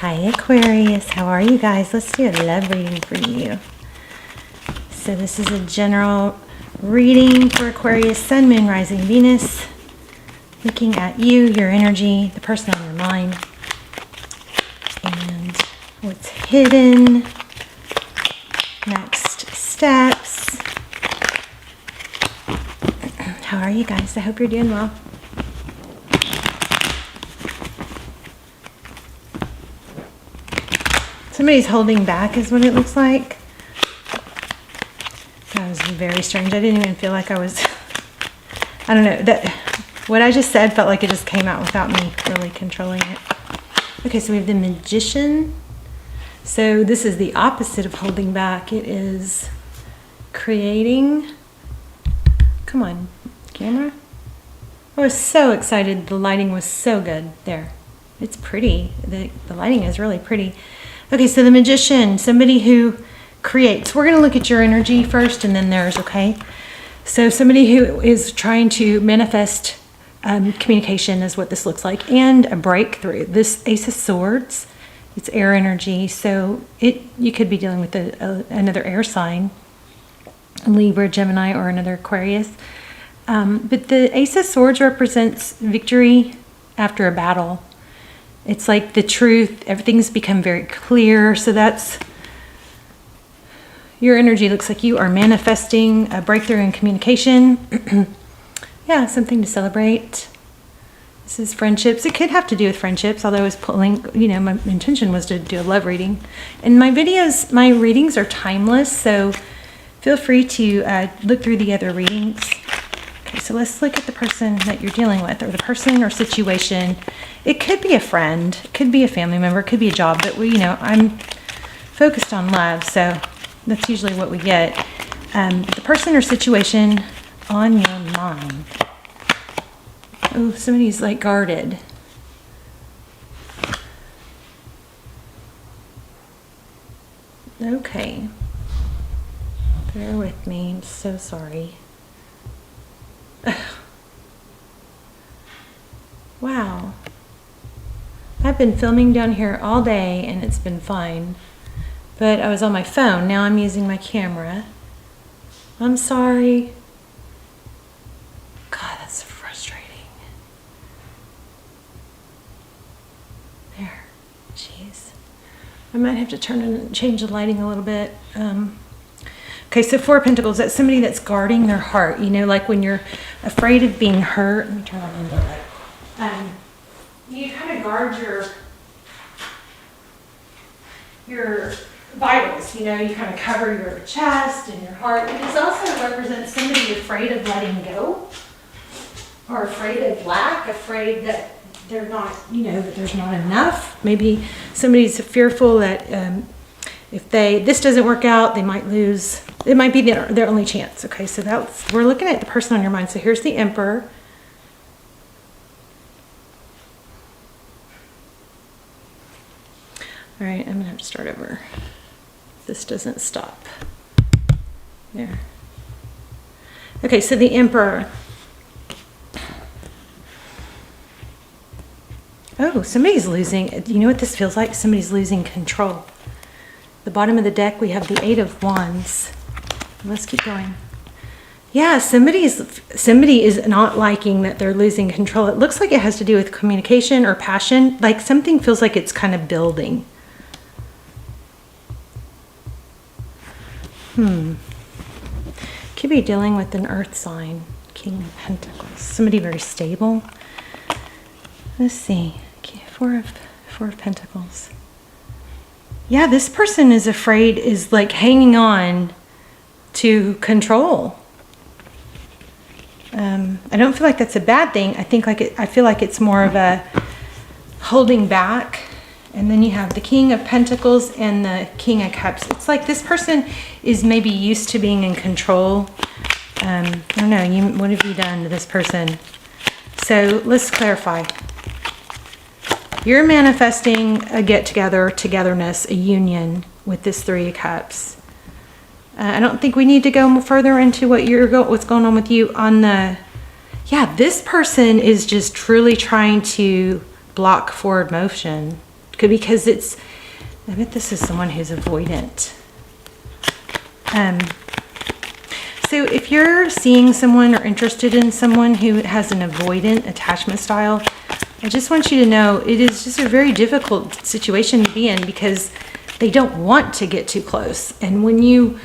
Hi Aquarius, how are you guys? Let's do a love reading for you. So this is a general reading for Aquarius, Sun, Moon, Rising, Venus. Looking at you, your energy, the person on your mind, and what's hidden, next steps. How are you guys? I hope you're doing well. Somebody's holding back is what it looks like. That was very strange. I didn't even feel like I was, I don't know, that what I just said felt like it just came out without me really controlling it. Okay, so we have the Magician. So this is the opposite of holding back. It is creating. Come on, camera. I was so excited. The lighting was so good there. It's pretty. The lighting is really pretty. Okay, so the Magician, somebody who creates. We're going to look at your energy first and then theirs, okay? So somebody who is trying to manifest communication is what this looks like, and a breakthrough. This Ace of Swords, it's air energy, so you could be dealing with another air sign, a Libra, Gemini, or another Aquarius. But the Ace of Swords represents victory after a battle. It's like the truth, everything's become very clear. So that's your energy. Looks like you are manifesting a breakthrough in communication. Yeah, something to celebrate. This is friendships. It could have to do with friendships, although I was pulling, my intention was to do a love reading. And my readings are timeless, so feel free to look through the other readings. Okay, so let's look at the person that you're dealing with, or the person or situation. It could be a friend, it could be a family member, it could be a job, but I'm focused on love, so that's usually what we get. The person or situation on your mind. Oh, somebody's like guarded. Okay. Bear with me, I'm so sorry. Wow. I've been filming down here all day and it's been fine. But I was on my phone. Now I'm using my camera. I'm sorry. God, that's frustrating. There. Jeez. I might have to change the lighting a little bit. Okay, so Four of Pentacles, that's somebody that's guarding their heart. Like when you're afraid of being hurt. Let me turn on the light. You kind of guard your vitals. You kind of cover your chest and your heart. It also represents somebody afraid of letting go, or afraid of lack, afraid that they're not, that there's not enough. Maybe somebody's fearful that if this doesn't work out, they might lose. It might be their only chance. Okay, so we're looking at the person on your mind. So here's the Emperor. All right, I'm gonna have to start over. This doesn't stop. There. Okay, so the Emperor. Oh, somebody's losing. You know what this feels like? Somebody's losing control. The bottom of the deck, we have the Eight of Wands. Let's keep going. Yeah, somebody is not liking that they're losing control. It looks like it has to do with communication or passion. Like something feels like it's kind of building. Could be dealing with an earth sign. King of Pentacles. Somebody very stable. Let's see. Okay, Four of Pentacles. Yeah, this person is afraid, is like hanging on to control. I don't feel like that's a bad thing. I feel like it's more of a holding back. And then you have the King of Pentacles and the King of Cups. It's like this person is maybe used to being in control. I don't know, what have you done to this person? So let's clarify. You're manifesting a get-together, togetherness, a union with this Three of Cups. I don't think we need to go further into what's going on with you on the. Yeah, this person is just truly trying to block forward motion, because I bet this is someone who's avoidant. So if you're seeing someone or interested in someone who has an avoidant attachment style, I just want you to know it is just a very difficult situation to be in because they don't want to get too close. And when you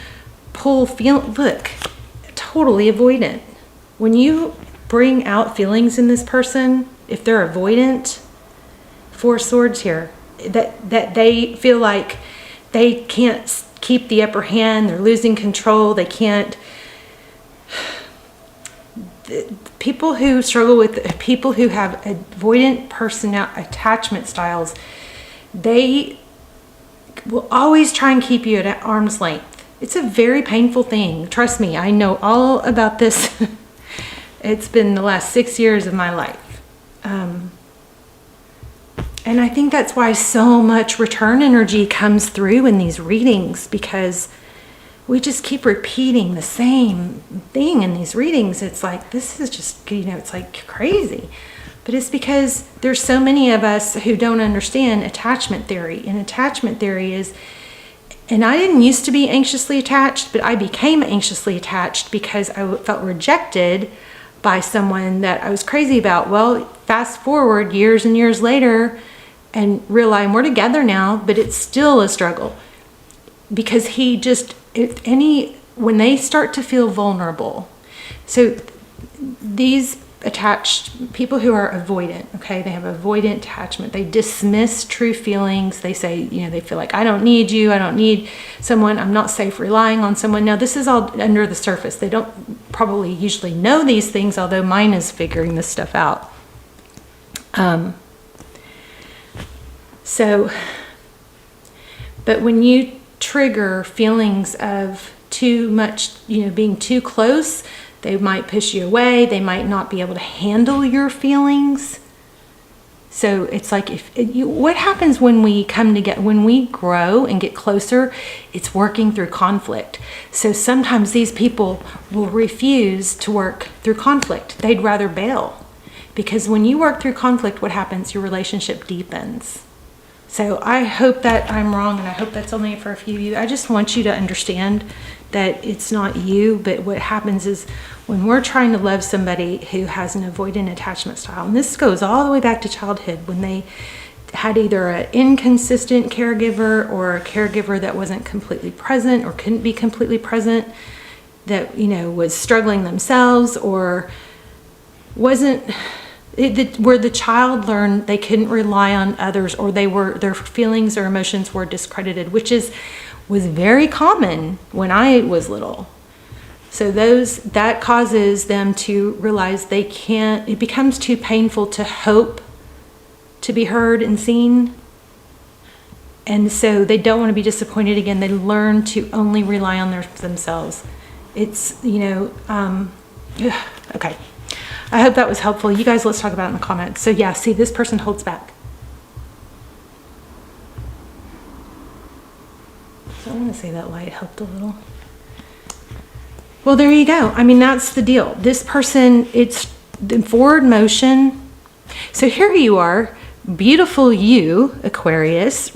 look, totally avoidant. When you bring out feelings in this person, if they're avoidant, 4 swords here, that they feel like they can't keep the upper hand, they're losing control, they can't. People who struggle with, people who have avoidant attachment styles, they will always try and keep you at arm's length. It's a very painful thing. Trust me, I know all about this. It's been the last 6 years of my life. And I think that's why so much return energy comes through in these readings, because we just keep repeating the same thing in these readings. It's like, this is just, it's like crazy. But it's because there's so many of us who don't understand attachment theory. And attachment theory is, and I didn't used to be anxiously attached, but I became anxiously attached because I felt rejected by someone that I was crazy about. Well, fast forward years and years later and realize we're together now, but it's still a struggle. Because when they start to feel vulnerable, so these attached people who are avoidant, okay, they have avoidant attachment, they dismiss true feelings. They say, they feel like, I don't need you, I don't need someone, I'm not safe relying on someone. Now this is all under the surface. They don't probably usually know these things, although mine is figuring this stuff out. But when you trigger feelings of too much, being too close, they might push you away. They might not be able to handle your feelings. So it's like, what happens when we come together, when we grow and get closer, it's working through conflict. So sometimes these people will refuse to work through conflict. They'd rather bail. Because when you work through conflict, what happens? Your relationship deepens. So I hope that I'm wrong, and I hope that's only for a few of you. I just want you to understand that it's not you, but what happens is when we're trying to love somebody who has an avoidant attachment style, and this goes all the way back to childhood, when they had either an inconsistent caregiver or a caregiver that wasn't completely present or couldn't be completely present, that, was struggling themselves or wasn't... where the child learned they couldn't rely on others, or their feelings or emotions were discredited, which was very common when I was little. So that causes them to realize they can't. It becomes too painful to hope to be heard and seen, and so they don't want to be disappointed again. They learn to only rely on themselves. It's okay. I hope that was helpful. You guys, let's talk about it in the comments. So yeah, see, this person holds back. So I want to say that light helped a little. Well, there you go. I mean, that's the deal. This person, it's the forward motion. So here you are, beautiful you, Aquarius,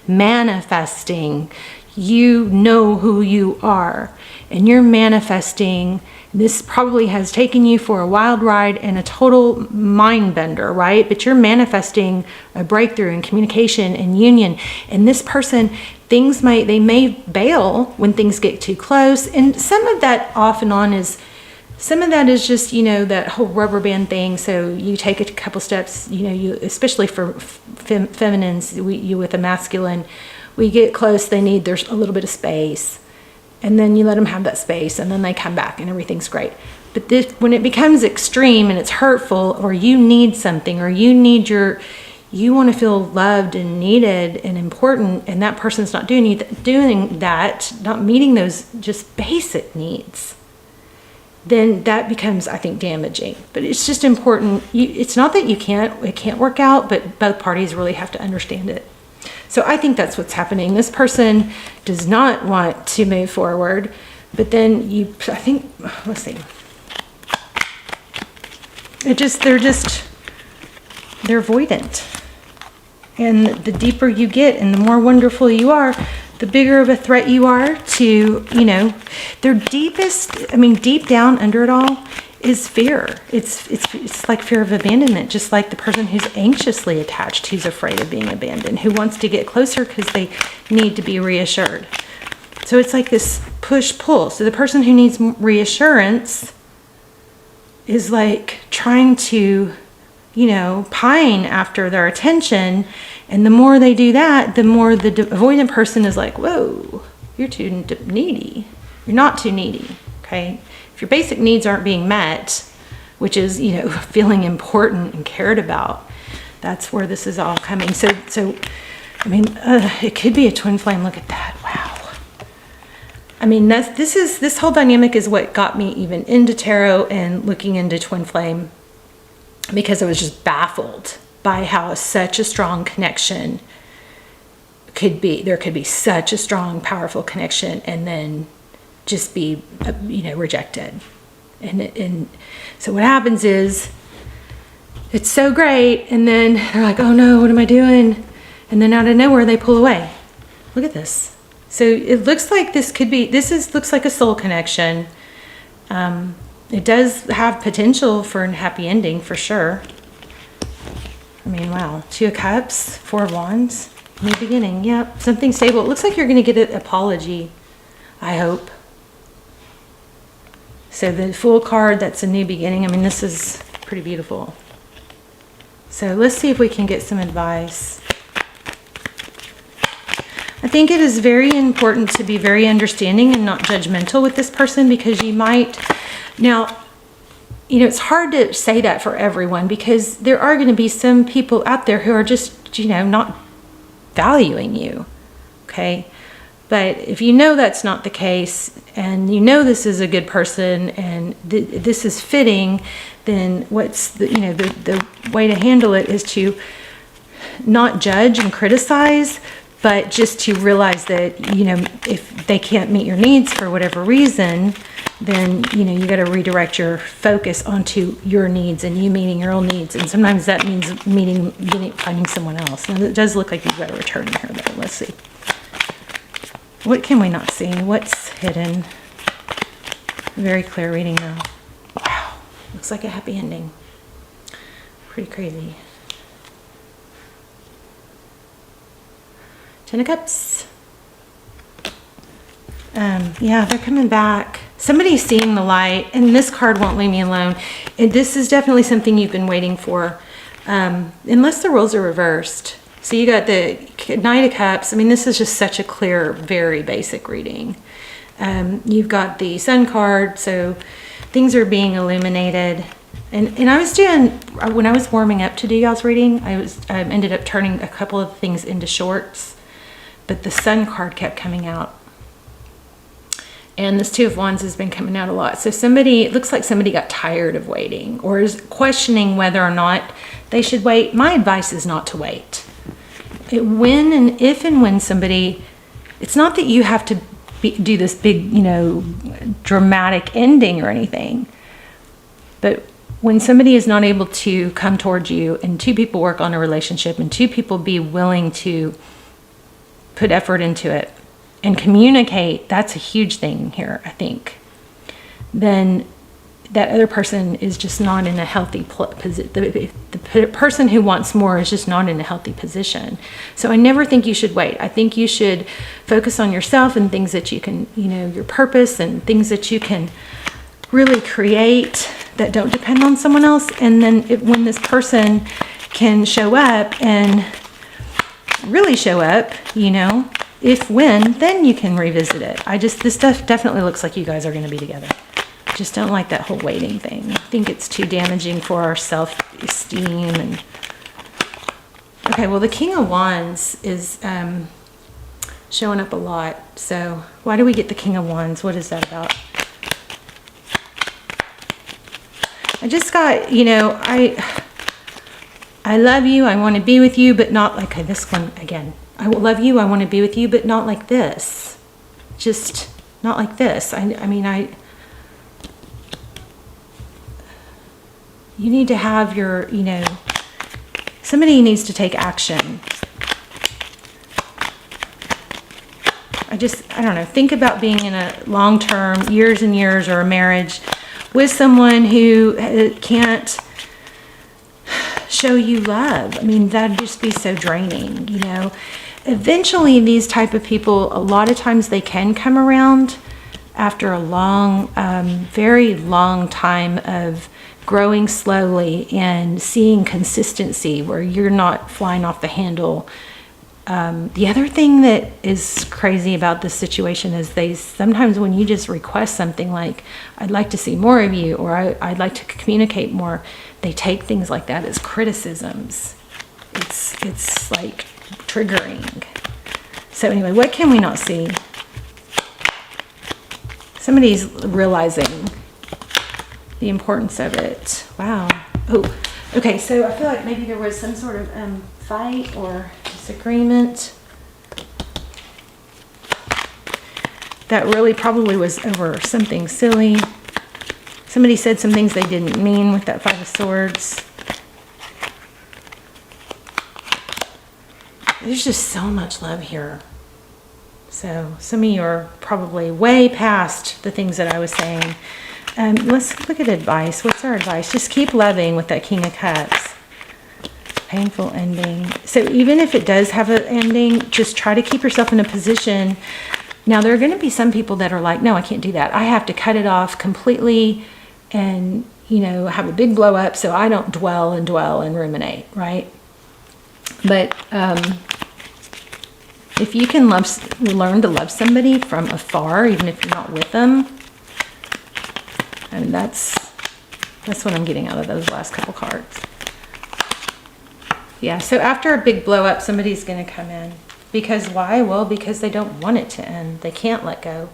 manifesting. You know who you are, and you're manifesting. This probably has taken you for a wild ride and a total mind bender, right? But you're manifesting a breakthrough in communication and union. And this person, they may bail when things get too close. And some of that off and on is, some of that is just, that whole rubber band thing. So you take a couple steps, you, especially for feminines, you with a masculine, we get close, there's a little bit of space. And then you let them have that space, and then they come back and everything's great. But when it becomes extreme and it's hurtful, or you need something, or you want to feel loved and needed and important, and that person's not doing that, not meeting those just basic needs, then that becomes, I think, damaging. But it's just important. It's not that it can't work out, but both parties really have to understand it. So I think that's what's happening. This person does not want to move forward, but then let's see. They're avoidant. And the deeper you get and the more wonderful you are, the bigger of a threat you are to, you know, their deepest, I mean, deep down under it all is fear. It's like fear of abandonment, just like the person who's anxiously attached, who's afraid of being abandoned, who wants to get closer because they need to be reassured. So it's like this push-pull. So the person who needs reassurance is like trying to, you know, pine after their attention. And the more they do that, the more the avoidant person is like, whoa, you're too needy. You're not too needy, okay? If your basic needs aren't being met, which is, you know, feeling important and cared about, that's where this is all coming. So I mean, it could be a twin flame. Look at that. Wow. I mean, this whole dynamic is what got me even into tarot and looking into twin flame, because I was just baffled by how such a strong connection could be. There could be such a strong, powerful connection and then just be, you know, rejected. And so what happens is it's so great, and then they're like, oh no, what am I doing? And then out of nowhere they pull away. Look at this. So it looks like this could be, looks like a soul connection. It does have potential for a happy ending for sure. I mean, wow. 2 of Cups, 4 of Wands, new beginning. Yep, something stable. It looks like you're going to get an apology, I hope. So the Fool card, that's a new beginning. I mean, this is pretty beautiful. So let's see if we can get some advice. I think it is very important to be very understanding and not judgmental with this person, because you might, now, you know, it's hard to say that for everyone, because there are going to be some people out there who are just, you know, not valuing you, okay? But if you know that's not the case, and you know this is a good person, and this is fitting, then what's the, you know, the way to handle it is to not judge and criticize, but just to realize that, you know, if they can't meet your needs for whatever reason, then, you know, you got to redirect your focus onto your needs and you meeting your own needs. And sometimes that means finding someone else. And it does look like you've got a return here, though. Let's see. What can we not see? What's hidden? Very clear reading, though. Wow. Looks like a happy ending. Pretty crazy. 10 of Cups. Yeah, they're coming back. Somebody's seeing the light, and this card won't leave me alone. And this is definitely something you've been waiting for, unless the roles are reversed. So you got the Knight of Cups. I mean, this is just such a clear, very basic reading. You've got the Sun card, so things are being illuminated. And I was doing, when I was warming up to do y'all's reading, I ended up turning a couple of things into shorts, but the Sun card kept coming out. And this 2 of Wands has been coming out a lot. So it looks like somebody got tired of waiting, or is questioning whether or not they should wait. My advice is not to wait. If and when somebody, it's not that you have to do this big, you know, dramatic ending or anything, but when somebody is not able to come towards you, and 2 people work on a relationship, and 2 people be willing to put effort into it and communicate, that's a huge thing here, I think. Then that other person is just not in a healthy position. The person who wants more is just not in a healthy position. So I never think you should wait. I think you should focus on yourself and things that you can, you know, your purpose and things that you can really create that don't depend on someone else. And then when this person can show up and really show up, you know, then you can revisit it. This stuff definitely looks like you guys are going to be together. I just don't like that whole waiting thing. I think it's too damaging for our self-esteem. And okay, well, the King of Wands is showing up a lot. So why do we get the King of Wands? What is that about? I just got, you know, I love you, I want to be with you, but not like this one again. I will love you, I want to be with you, but not like this. Just not like this. You need to have your, you know, somebody needs to take action. I don't know, think about being in a long-term, years and years, or a marriage with someone who can't show you love. I mean, that'd just be so draining, you know. Eventually, these type of people, a lot of times they can come around after a long, very long time of growing slowly and seeing consistency where you're not flying off the handle. The other thing that is crazy about this situation is sometimes when you just request something like, I'd like to see more of you, or I'd like to communicate more, they take things like that as criticisms. It's like triggering. So anyway, what can we not see? Somebody's realizing the importance of it. Wow. Oh, okay. So I feel like maybe there was some sort of fight or disagreement that really probably was over something silly. Somebody said some things they didn't mean with that Five of Swords. There's just so much love here. So some of you are probably way past the things that I was saying. Let's look at advice. What's our advice? Just keep loving with that King of Cups. Painful ending. So even if it does have an ending, just try to keep yourself in a position. Now, there are going to be some people that are like, no, I can't do that. I have to cut it off completely and, you know, have a big blow up so I don't dwell and ruminate, right? But if you can learn to love somebody from afar, even if you're not with them, and that's what I'm getting out of those last couple cards. Yeah, so after a big blow up, somebody's going to come in. Because why? Well, because they don't want it to end. They can't let go.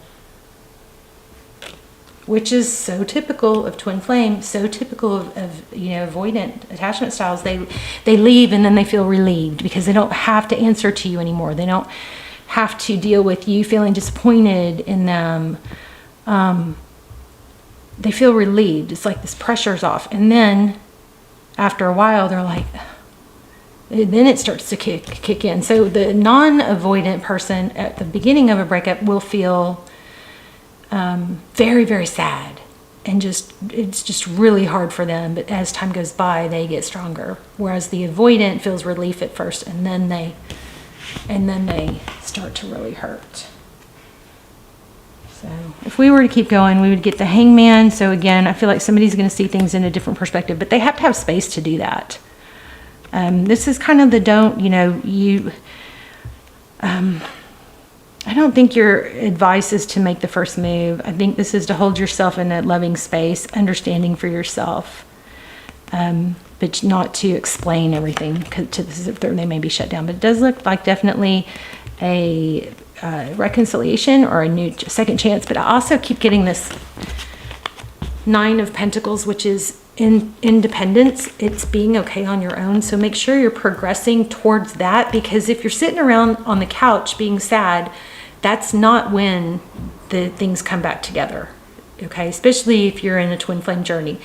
Which is so typical of twin flame, so typical of you know, avoidant attachment styles. They leave and then they feel relieved because they don't have to answer to you anymore. They don't have to deal with you feeling disappointed in them. They feel relieved. It's like this pressure's off. And then after a while, they're like, then it starts to kick in. So the non-avoidant person at the beginning of a breakup will feel very, very sad, and it's just really hard for them. But as time goes by, they get stronger. Whereas the avoidant feels relief at first, and then they start to really hurt. So if we were to keep going, we would get the Hangman. So again, I feel like somebody's going to see things in a different perspective, but they have to have space to do that. This is kind of the I don't think your advice is to make the first move. I think this is to hold yourself in a loving space, understanding for yourself, but not to explain everything because they may be shut down. But it does look like definitely a reconciliation or a new second chance. But I also keep getting this Nine of Pentacles, which is independence. It's being okay on your own. So make sure you're progressing towards that, because if you're sitting around on the couch being sad, that's not when the things come back together. Okay, especially if you're in a twin flame journey.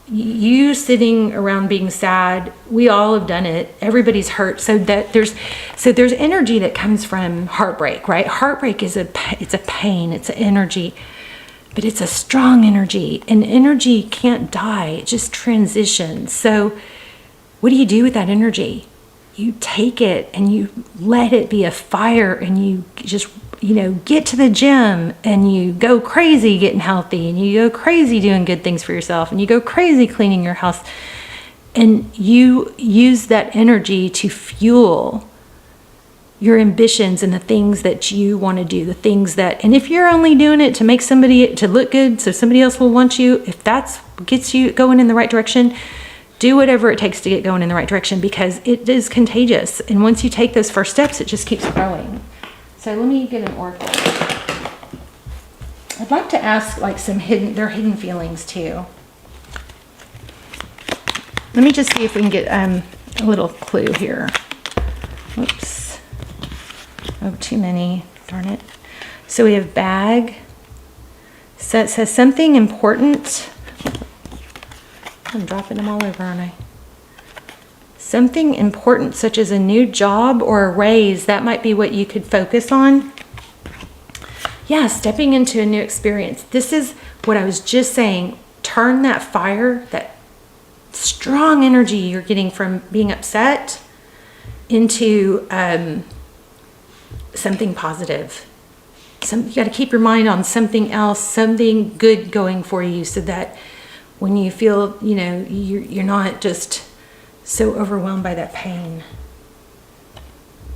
You sitting around being sad, we all have done it. Everybody's hurt. So there's energy that comes from heartbreak, right? Heartbreak is it's a pain, it's an energy. But it's a strong energy, and energy can't die. It just transitions. So what do you do with that energy? You take it and you let it be a fire, and you just, get to the gym and you go crazy getting healthy, and you go crazy doing good things for yourself, and you go crazy cleaning your house, and you use that energy to fuel your ambitions and the things that you want to do, and if you're only doing it to make somebody to look good so somebody else will want you, if that's gets you going in the right direction, do whatever it takes to get going in the right direction, because it is contagious. And once you take those first steps, it just keeps growing. So let me get an oracle. I'd like to ask like their hidden feelings too. Let me just see if we can get a little clue here. Oops. Oh, too many. Darn it. So we have bag. So it says something important. I'm dropping them all over, aren't I? Something important, such as a new job or a raise, that might be what you could focus on. Yeah, stepping into a new experience. This is what I was just saying. Turn that fire, that strong energy you're getting from being upset, into something positive. You got to keep your mind on something else, something good going for you, so that when you feel, you know, you're not just so overwhelmed by that pain.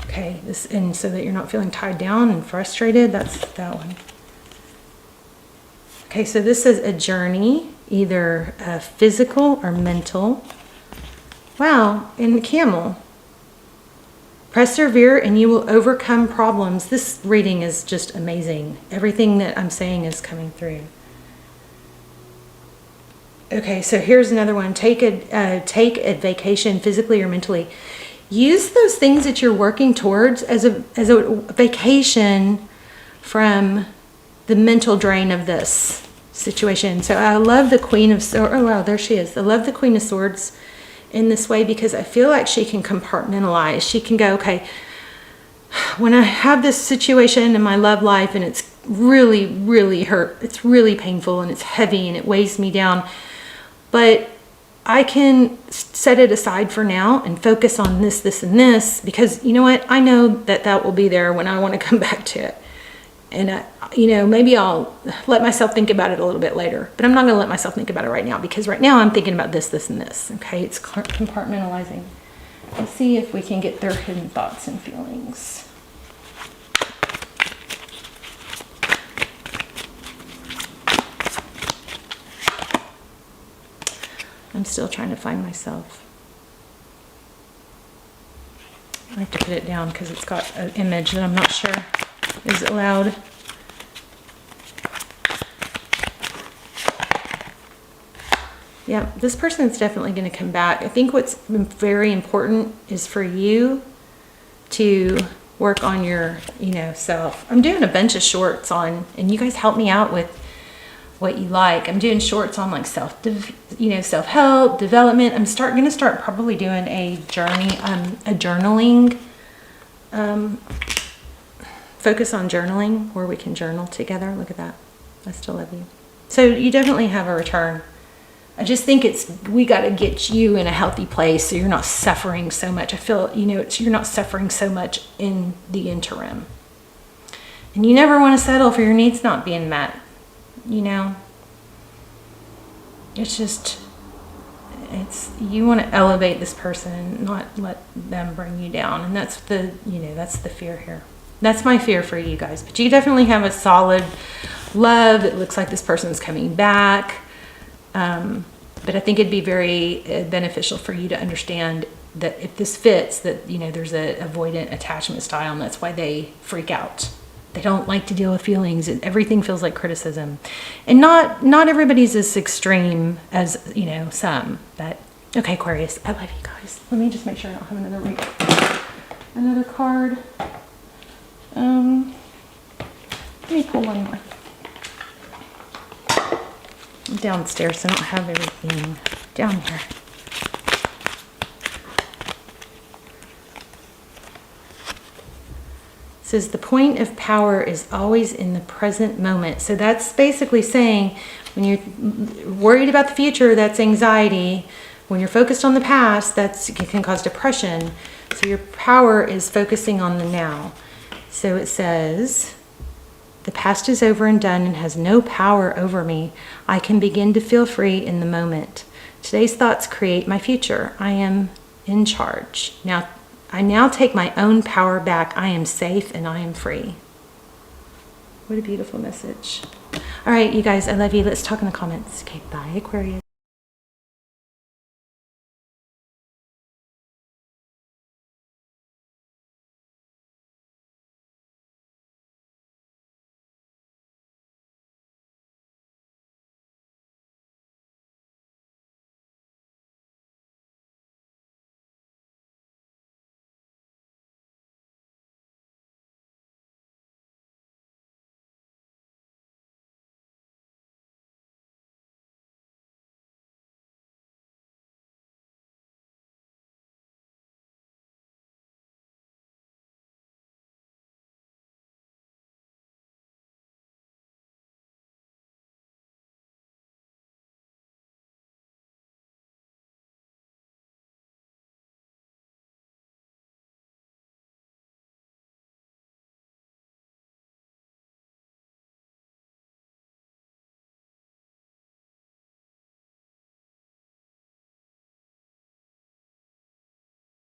Okay, and so that you're not feeling tied down and frustrated. That's that one. Okay, so this is a journey, either physical or mental. Wow, and the camel. Persevere and you will overcome problems. This reading is just amazing. Everything that I'm saying is coming through. Okay, so here's another one. Take a vacation, physically or mentally. Use those things that you're working towards as a vacation from the mental drain of this situation. So I love the Queen of Swords. Oh wow, there she is. I love the Queen of Swords in this way, because I feel like she can compartmentalize. She can go, okay, when I have this situation in my love life and it's really, really hurt, it's really painful and it's heavy and it weighs me down, but I can set it aside for now and focus on this, this, and this, because you know what? I know that that will be there when I want to come back to it. And, you know, maybe I'll let myself think about it a little bit later, but I'm not going to let myself think about it right now, because right now I'm thinking about this, this, and this. Okay, it's compartmentalizing. Let's see if we can get their hidden thoughts and feelings. I'm still trying to find myself. I have to put it down because it's got an image that I'm not sure is allowed. Yeah, this person is definitely going to come back. I think what's very important is for you to work on your, you know, self. I'm doing a bunch of shorts on, and you guys help me out with what you like. I'm doing shorts on like self-help, development. I'm going to start probably doing a journaling, focus on journaling, where we can journal together. Look at that. I still love you. So you definitely have a return. I just think we got to get you in a healthy place so you're not suffering so much. I feel, you know, you're not suffering so much in the interim. And you never want to settle for your needs not being met. You know, it's just, you want to elevate this person, not let them bring you down. And that's the, you know, that's the fear here. That's my fear for you guys. But you definitely have a solid love. It looks like this person's coming back. But I think it'd be very beneficial for you to understand that if this fits, that, you know, there's a avoidant attachment style, and that's why they freak out. They don't like to deal with feelings. Everything feels like criticism. And not everybody's as extreme as, you know, some. But, okay, Aquarius, I love you guys. Let me just make sure I don't have another card. Let me pull one more. I'm downstairs, so I don't have everything down here. It says the point of power is always in the present moment. So that's basically saying when you're worried about the future, that's anxiety. When you're focused on the past, it can cause depression. So your power is focusing on the now. So it says, the past is over and done and has no power over me. I can begin to feel free in the moment. Today's thoughts create my future. I am in charge. I now take my own power back. I am safe and I am free. What a beautiful message. All right, you guys, I love you. Let's talk in the comments. Okay, bye, Aquarius.